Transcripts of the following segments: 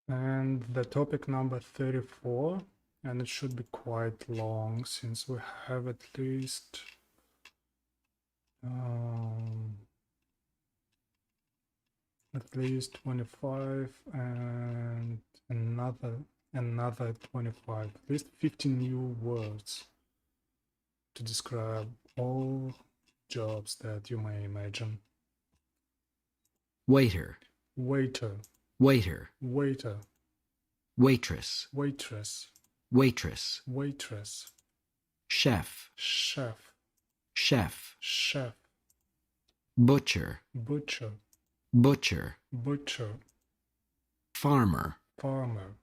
And the topic number 34, and it should be quite long since we have at least at least 25 and another 25, at least 50 new words to describe all jobs that you may imagine. Waiter, Waiter, waiter, waiter, waitress, waitress, waitress, waitress, chef, chef, chef, chef, butcher, butcher, butcher, butcher, farmer, farmer,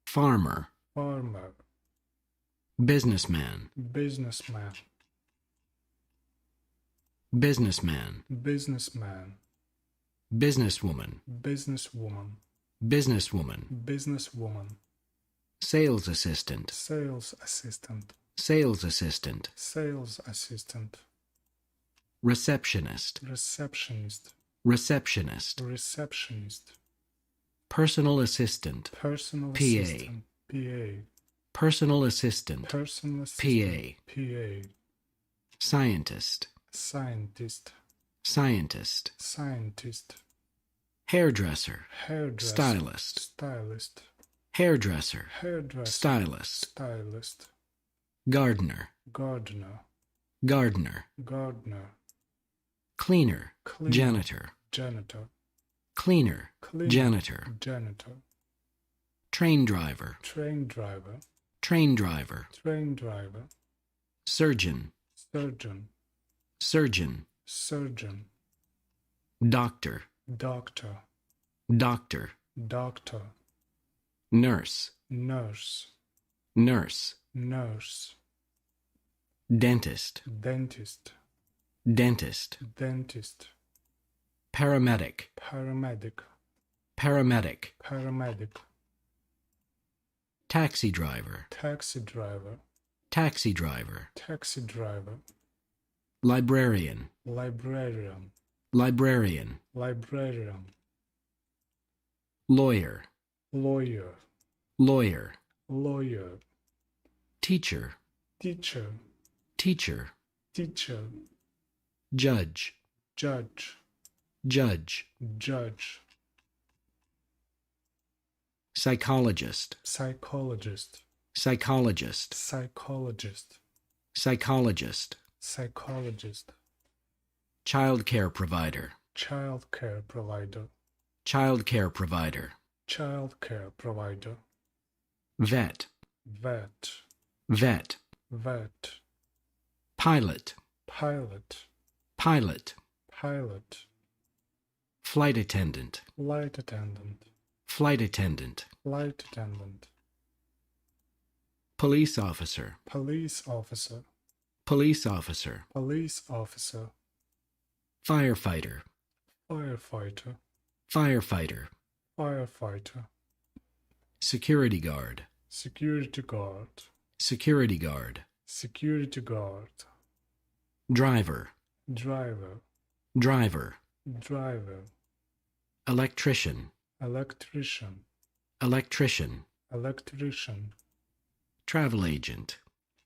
farmer, farmer, businessman, businessman, businessman, businessman, businesswoman, businesswoman, businesswoman, businesswoman, sales assistant, sales assistant, sales assistant, sales assistant, receptionist, receptionist, receptionist, receptionist, personal assistant, personal PA, assistant, PA, personal assistant, personal assistant, PA, scientist, scientist, scientist, scientist, hairdresser, hairdresser, stylist, stylist, hairdresser, hairdresser, stylist, stylist, gardener, gardener, gardener, gardener, cleaner, cleaner, janitor, janitor, cleaner, cleaner, janitor, janitor, train driver, train driver, train driver, train driver, surgeon, surgeon, surgeon, surgeon, doctor, doctor, doctor, doctor, nurse, nurse, nurse, nurse, dentist, dentist, dentist, dentist, paramedic, paramedic, paramedic, paramedic, taxi driver, taxi driver, taxi driver, taxi driver, librarian, librarian, librarian, librarian, lawyer, lawyer, lawyer, lawyer, teacher, teacher, teacher, teacher, judge, judge, judge, judge, psychologist, psychologist, psychologist, psychologist, psychologist, psychologist, child care provider, child care provider, child care provider, child care provider, vet, vet, vet, vet, pilot, pilot, pilot, pilot, flight attendant, flight attendant, flight attendant, flight attendant, police officer, police officer, police officer, police officer, firefighter, firefighter, firefighter, firefighter, security guard, security guard, security guard, security guard, driver, driver, driver, driver, electrician, electrician, electrician, electrician, travel agent,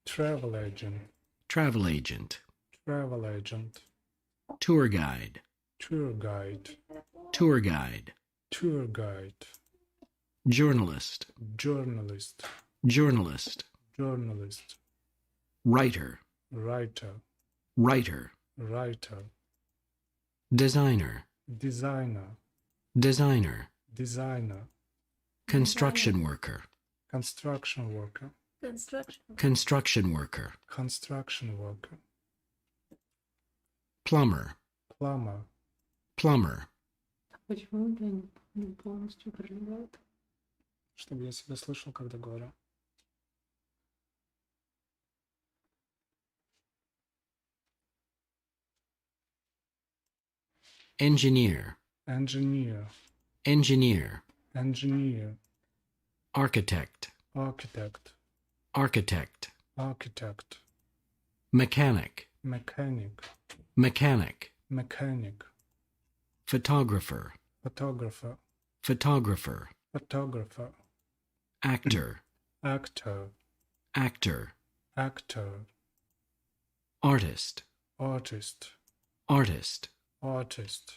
travel agent, travel agent, travel agent, tour guide, tour guide, tour guide, tour guide, journalist, journalist, journalist, journalist, writer, writer, writer, writer, designer, designer, designer, designer, construction worker, construction worker, construction worker, construction worker, plumber, plumber, plumber, Почему ты не полностью проливает? чтобы я себя слышал, когда говорю. engineer, Engineer, engineer, engineer, architect, architect, architect, architect, mechanic, mechanic, mechanic, mechanic, photographer, photographer, photographer, photographer, actor, actor, actor, actor, artist, artist, artist, artist,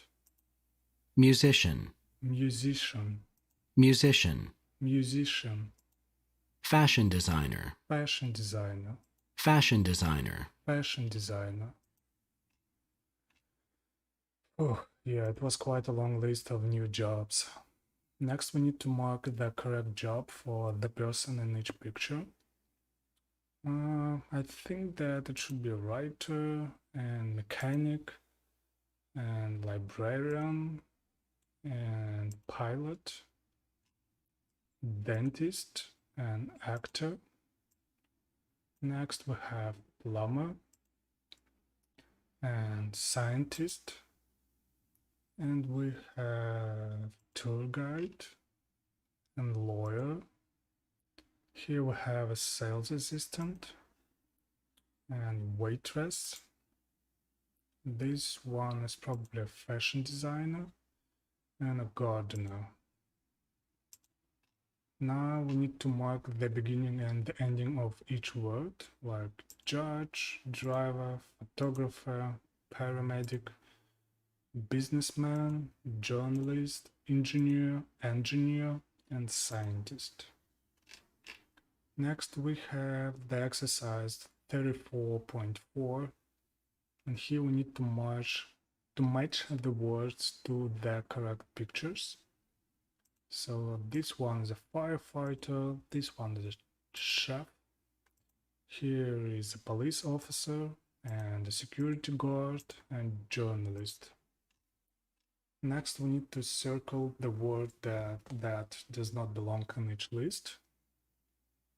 musician, musician, musician, musician, fashion designer, fashion designer, fashion designer, fashion designer. Oh, yeah, it was quite a long list of new jobs. Next, we need to mark the correct job for the person in each picture. I think that it should be writer and mechanic and librarian and pilot, dentist and actor. Next we have plumber and scientist, and we have tour guide and lawyer. Here we have a sales assistant and waitress. This one is probably a fashion designer and a gardener. Now we need to mark the beginning and the ending of each word, like judge, driver, photographer, paramedic, businessman, journalist, engineer, and scientist. Next we have the exercise 34.4, and here we need to match the words to the correct pictures. So this one is a firefighter, this one is a chef, here is a police officer and a security guard and journalist. Next we need to circle the word that does not belong in each list.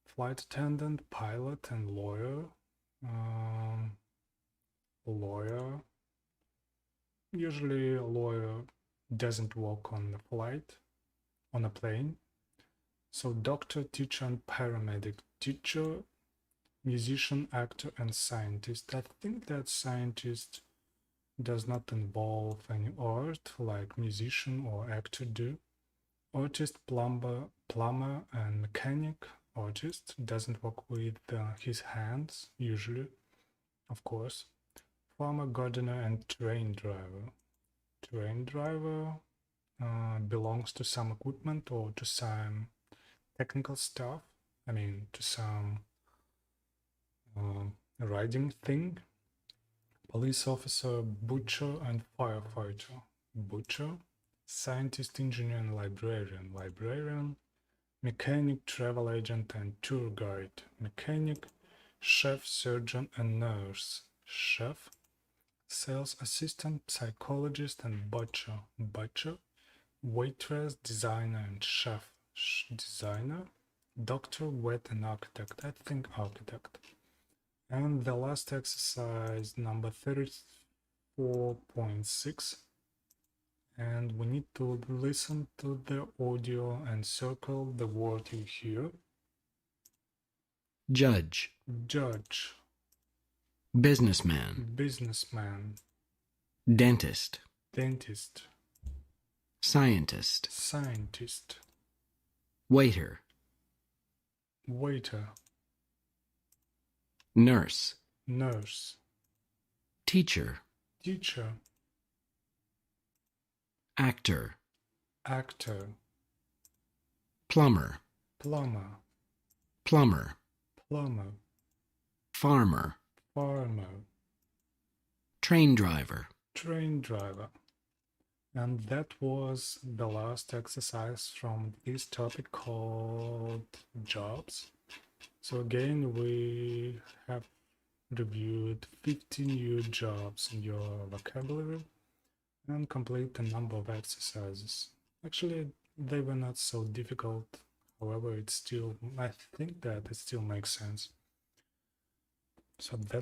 Flight attendant, pilot and lawyer. Lawyer. Usually a lawyer doesn't work on the flight, on a plane. So doctor, teacher and paramedic. Teacher, musician, actor and scientist. I think that scientist does not involve any art like musician or actor do. Artist, plumber and mechanic. Artist doesn't work with his hands usually, of course. Farmer, gardener and train driver. Train driver belongs to some equipment or to some technical stuff. I mean, to some riding thing. Police officer, butcher and firefighter. Butcher, scientist, engineer and librarian. Librarian, mechanic, travel agent and tour guide. Mechanic, chef, surgeon and nurse. Chef, sales assistant, psychologist and butcher. Butcher, waitress, designer and chef. Designer, doctor, vet and architect. I think architect. And the last exercise, number 34.6. And we need to listen to the audio and circle the word you hear. judge, Judge, businessman, businessman, dentist, dentist, scientist, scientist, waiter, waiter, nurse, nurse, teacher, teacher, actor, actor, plumber, plumber, plumber, plumber, farmer, farmer, train driver. train driver. And that was the last exercise from this topic called jobs. So again, we have reviewed 50 new jobs in your vocabulary and complete a number of exercises. Actually, they were not so difficult. However, I think that it still makes sense. So that's